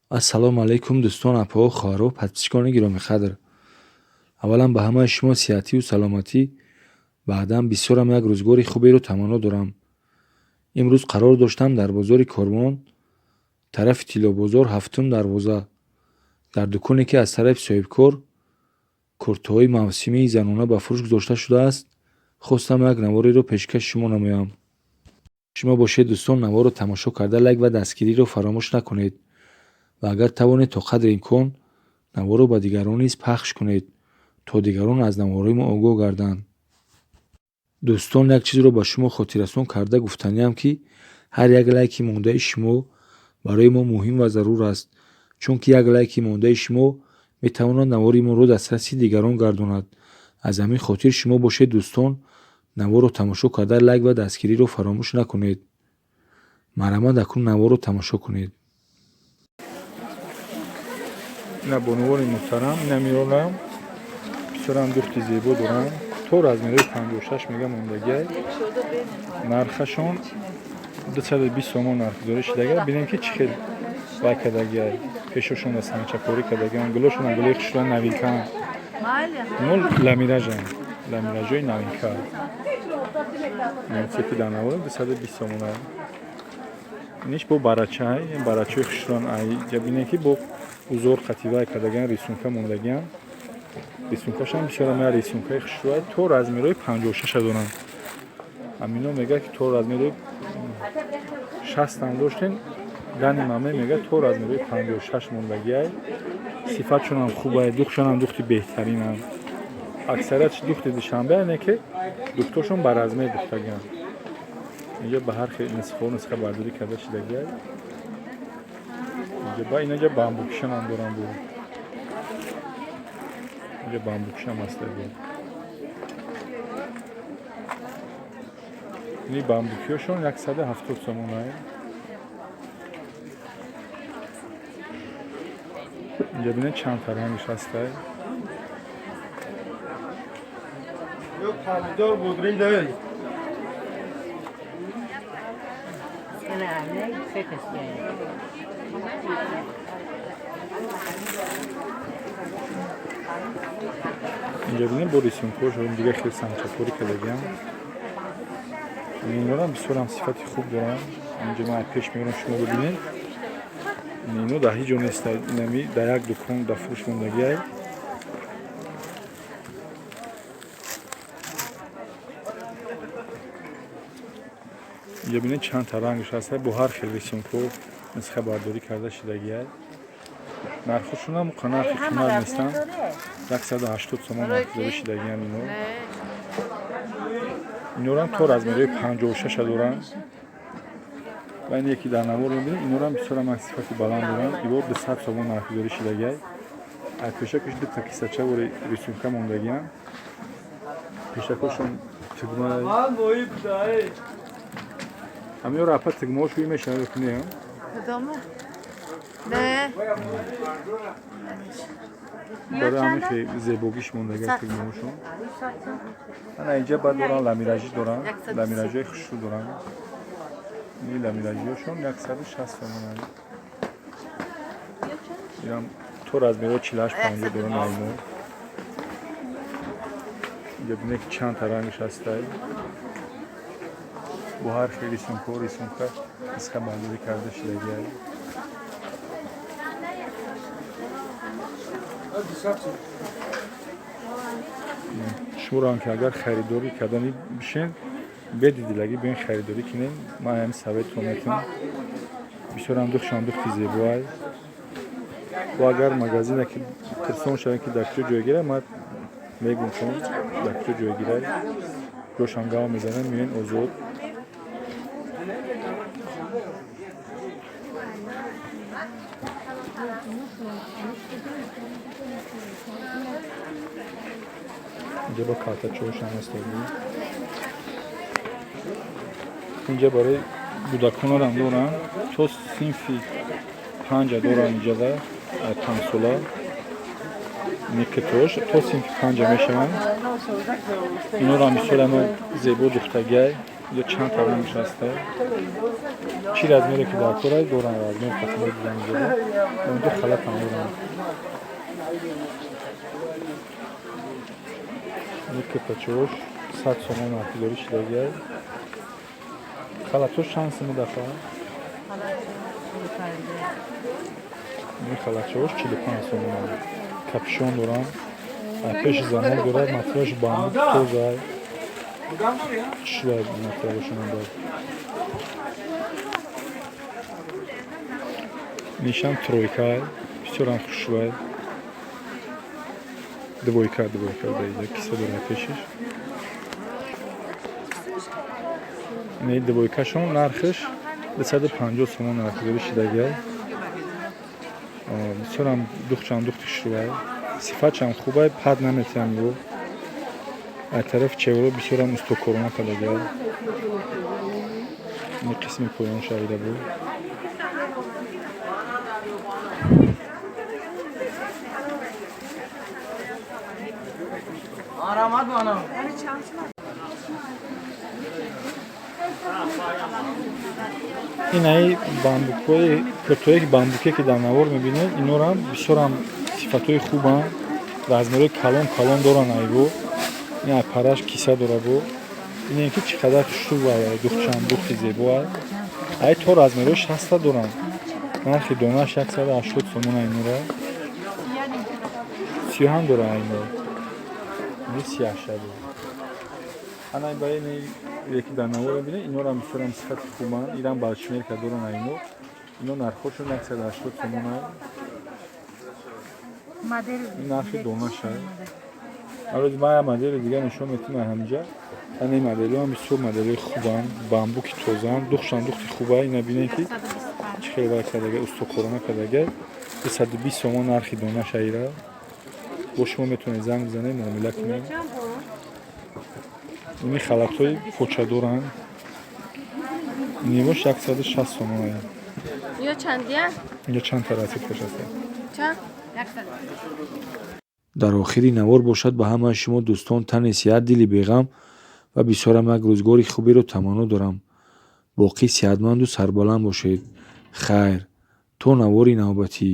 ассалому алайкум дӯстон, апаҳо, хоҳаро, подписчикони гироми қадр. аввалан ба ҳамаи шумо сиҳативу саломатӣ, баъдан бисёрам як рӯзгори хуберо таманно дорам. имрӯз қарор доштам дар бозори Кормон, тарафи Тиллобозор, ҳафтум дарвоза, дар дуконе ки аз тарафи соҳибкор куртаҳои мавсимии занона ба фурӯш гузошта шудааст, хостам як навореро пешкаши шумо намоям. шумо бошед дӯстон, наворро тамошо карда лайк ва дастгириро фаромӯш накунед ва агар тавонед то қадри имкон наворро ба дигарон низ пахш кунед, то дигарон аз наворҳои мо огоҳ гарданд. дӯстон, як чизро ба шумо хотиррасон карда гуфтаниям ки ҳар як лайки мондаи шумо барои мо муҳим ва зарур аст, чунки як лайки мондаи шумо метавонад навори моро дастраси дигарон гардонад. аз ҳамин хотир шумо бошед дӯстон, наворро тамошо карда лайк ва дастгириро фаромӯш накунед. марҳамат, акнун наворро тамошо кунед. ина бонувони муҳтарам, ина миёнам бисёрам духти зебо дорам. то размери 56 мега мондагиай. нархашон 220 сомон нархгузорӣ шудагиай. бинем ки чӣ хел вай кардагиай. пешошон ба санчакорӣ кардагиан. гулошон гулои хушрӯи навинкаан. мол ламиражан. ламиражои навинка. цепи дар навор 220 сомон. иниш бо барачаи, барачаи хушрӯн ай. ҷабинем ки бо узор қативай кардагиан, рисунка мондагиан. рисункашон бисёрам я рисункаи хушрӯи то размерои 56 доранд. амино мега ки то размерои 60 доштен, дани маме мега то размерои 56 мондагиай. сифатшонам хубай, духтшонам духти беҳтаринам. аксарият духти душанбе ане ки духтошон ба разме духтагиан. инҷа ба ҳар хел нусха бардорӣ карда шудагиай. инҷа бамбукшонам дорам бо. инҷа бамбукшам аст. ини бамбукиёшон 170 сомон ай. инҷа бинед чанд та рангиш ҳастай. Pomidor budring dai. اینجا بینید با ریسونکور شدیم دیگه خیلی سنچکوری که بگم. اینو هم بسیار هم صفتی خوب دارم. اینجا من پیش میگم شما ببینید. اینو در هیچ جا نیست. اینمی در یک دکان در فروش موندگیه. اینجا بینید چند تا رنگش هست. با هر خیلی ریسونکور نسخه برداری کرده شدگیه. نرخشون هم نرخ قیمت نیستن. 180 تومان نرخ شدگیه اینو. اینو هم تو размери 56 دارن. و این یکی در نوار می‌بینید. اینو هم بسیار هم صفتی بلند دارن. اینا 200 تومان نرخ شدگیه. از پیشکش دو تا کیسه و ریسونکا موندگیه. پیشکشون تگمه. همین رو اپا تگمه‌اش روی میشه بکنیم. نه. برای همین خیلی زیباییش موندگی تگمه‌اشون. من اینجا بعد دارن لامیراژی دارن. لامیراژی خوشو دارن. این لامیراژیشون 160 تومانه. اینم تو размери 48 دارن اینو. اینجا ببینید چند تا رنگش هستای. با هر خیلی ریسونکا اسکا برداری کرده شدگیه. شما که اگر خریداری کردنی بشین بدید لگی بین خریداری کنین. من هم ثابت می‌کنم. بسیار هم دخت زیبایی. و اگر مغازه که ترسون شدن که دکتر جوگیره ما میگم چون دکتر جوگیره روشنگاه میزنن میین اوزود. اینجا با کارت چوشن هستید. اینجا برای کودکان هم دارن. تو صنفی 5 دارن اینجا ده کنسولا. نیکتوش تو صنفی 5 میشن. اینو را میسولم زیبا دختگی. یا چند تا نشسته چی размере که در کورای دوران размер قسمت دیدن زده اونجا خلط هم دوران یک کپچوش 100 سومون артидори шидаги خلطوش چند سومون دفعه این خلطوش 45 سومون کپشون دوران پیش زمان دوران مطرش بامو توزای شوید مطرشون داد نیشان ترویکای بسیار خوش شوید двойка дойде киса дора пешиш не двойкашон нархиш 250 сомон артидори шидагай бисёрам духчан духти шувай сифатчам хубай пад наметиам ё ай тараф чевро бисёрам устокорона кадагай не қисми поён шавида буд آرامات بانم این ای бамбукҳои кӯтоҳи бамбуке ки дар навор мебинед инорам бисёрам сифатҳои хубан размерои калон доран айбо ин ай параш киса дора бо ин ки чӣ қадар хушрӯб духчам духти зебо ай то размерои 60 доран нархи донааш 180 сомон айнора 30 дора айно сиҳшаду анай баини яки дар навор бинед инорам бисёрам сифати хубан ирам балшмерка доран айно ино нархошон 180 сомон ай ин нархи донашай арӯз мая модели дига нишон метима ҳамҷа ани моделиам бисёр моделиҳои хубан бамбуки тозаан духшан духти хуба ина бинед ки чӣ хелбай кардага устукорона кардага 220 сомон нархи донашаира бо шумо метавонед занг бизанед муомила кунед ини халатҳои почадоранд немош 160 сомон ая ё чандия ё чанд та расидкаш аст чанд дар охири навор бошад ба ҳамаи шумо дӯстон тани сиҳат дили беғам ва бисёрам як рӯзгори хуберо таманно дорам боқӣ сиҳатманду сарбаланд бошед хайр то навори навбатӣ